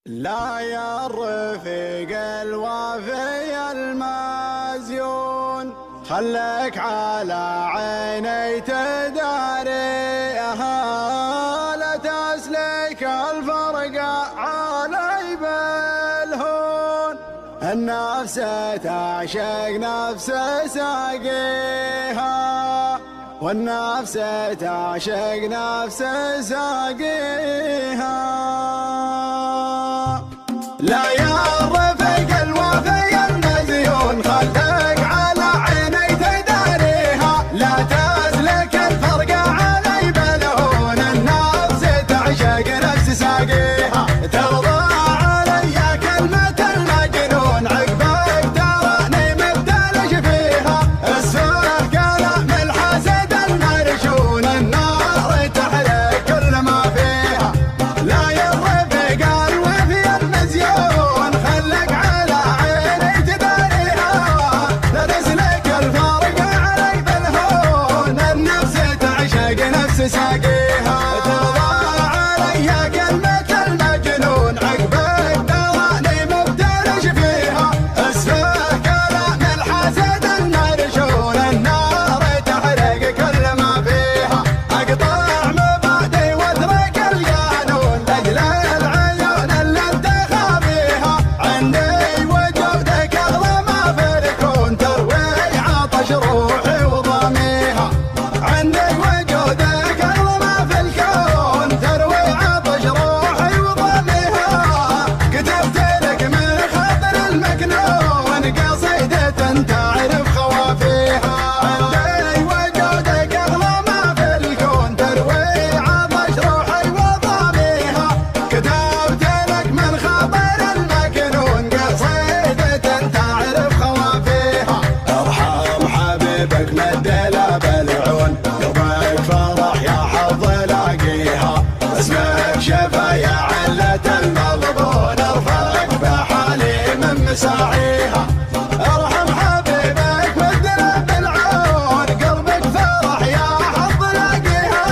لا يا الرفيق الوافي المزيون، خلك على عيني تداريها، لا تسلك الفرق علي بالهون. النفس تعشق نفس ساقيها، والنفس تعشق نفس ساقيها. لا يا الرفيق الوفي المزيون، خلك على عيني تداريها، لا تسلك الفرق علي بالهون. النفس تعشق نفس ساقيها، ترضى علي كلمة المجنون، عقبك تراني مبتلش فيها. اسفه كلام الحسد المرشون، النار تحرق كل ما فيها. لا يا الرفيق الوفي المزيون، خلك على عيني تداريها، لا تسلك الفرق علي بالهون. النفس تعشق نفس ساقيها، ترضى علي كلمة المجنون، عقبك تراني مبتلش فيها. اسفه كلام الحسد المرشون، النار تحرق كل ما فيها. اقطع مبادئ واترك القانون، لاجل العيون اللي انت خافيها. عندي وجودك اغلى ما في الكون، تروي عطش روحي وضاميها. عندي وجودك اغلى ما في الكون، تروي عطش روحي وضاميها. كتبت لك من خاطر المكنون، قصيدة تعرف خوافيها. عندي وجودك اغلى ما في الكون، تروي عطش روحي وضاميها. كتبت لك من خاطر المكنون، قصيدة تعرف خوافيها. ارحم حبيبك مد له بالعون، قلبك فرح يا حظ لاقيها. اسمك شفا يا علة المغبون، ارفعك بحالي من مساعيها. ارحم حبيبك مد له بالعون، قلبك فرح يا حظ لاقيها.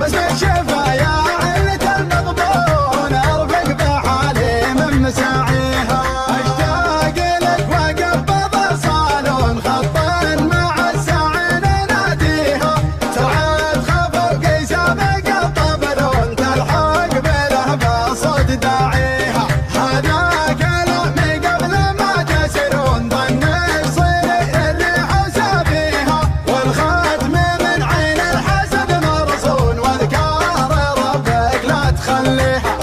باسمك شفا يا علة المغبون، ارفعك بحالي من مساعيها. اشتاق لك وقبض صالون، خطا مع السعين ناديها. سرعة خفوق سابق الطبلون، تلحق بلهفة صوت داعيها. هذا كلامي قبل ما تسرون، ظن يصير الريح وسافيها. والختم من عين الحسد مرصون، واذكار ربك لا تخليها.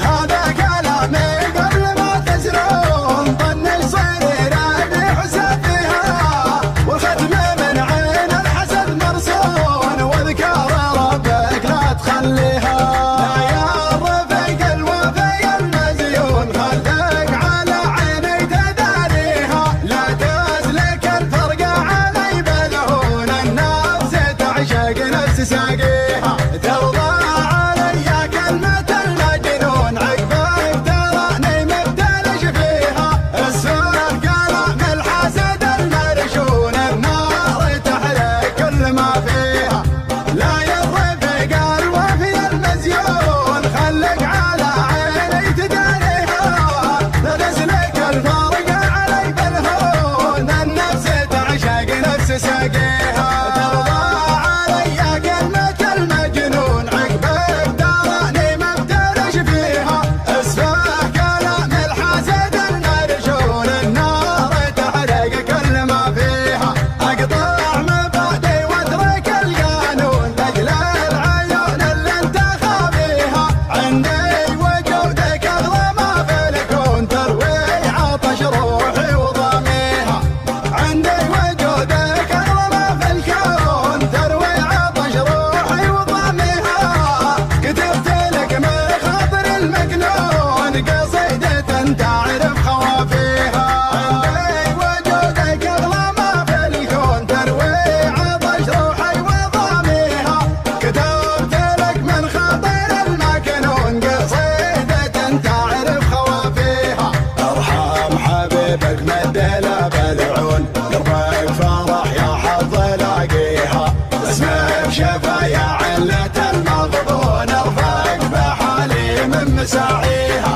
هذا كلامي قبل ما تسرون، ظن يصير الريح وسافيها. والختم من عين الحسد مرصون، واذكار ربك لا تخليها. لا يا الرفيق الوفي المزيون، خلك على عيني تداريها، لا تسلك الفرق علي بالهون. النفس تعشق نفس ساقيها، ترضى علي كلمة المجنون، عقبك تراني مبتلش فيها. اسفه كلام الحسد المرشون، النار تحرق كل ما فيها. لا يا الرفيق الوفي المزيون، خلك على عيني تداريها، لا تسلك الفرق علي بالهون. النفس تعشق نفس ساقيها، ترضى علي كلمة المجنون، عقبك تراني مبتلش فيها. اسفه كلام الحسد المرشون، النار تحرق كل ما فيها. اقطع مبادئ واترك القانون، لاجل العيون اللي انت خافيها. عندي وجودك اغلى ما في الكون، تروي عطش روحي وضاميها. عندي وجودك اغلى ما في الكون، تروي عطش روحي وضاميها. كتبت لك من خاطر المكنون، قصيدة تعرف خوافيها. عندي وجودك اغلى ما في الكون، تروي عطش روحي وضاميها. كتبت لك من خاطر المكنون، قصيدة تعرف خوافيها. ارحم حبيبك مد له بالعون، قلبك فرح يا حظ لاقيها. اسمك شفا يا علة المغبون، ارفعك بحالي من مساعيها.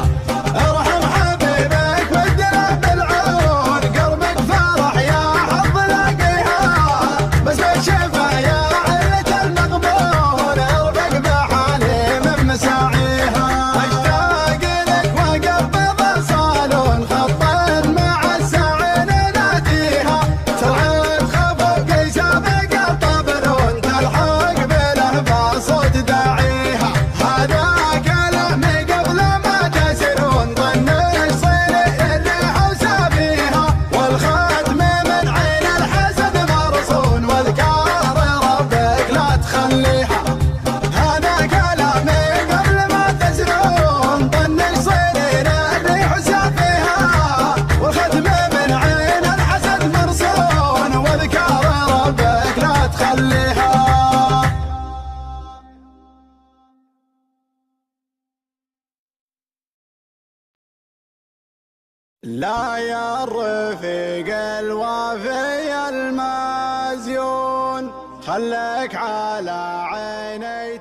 لا يا الرفيق الوافي المزيون خلك على عيني